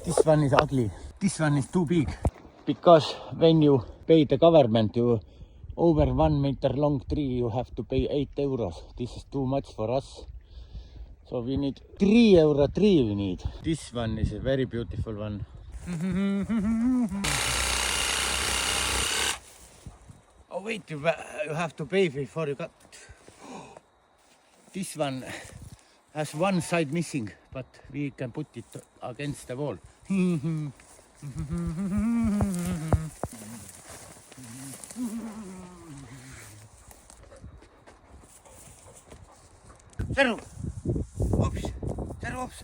This one is ugly. This one is too big. Because when you pay the government, you over 1 meter long tree, you have to pay 8 euros. This is too much for us. So we need 3 euro tree we need. This one is a very beautiful one. Oh wait, you have to pay before you cut. This one has one side missing, but we can put it against the wall. Seru! Oops! Seru, oops!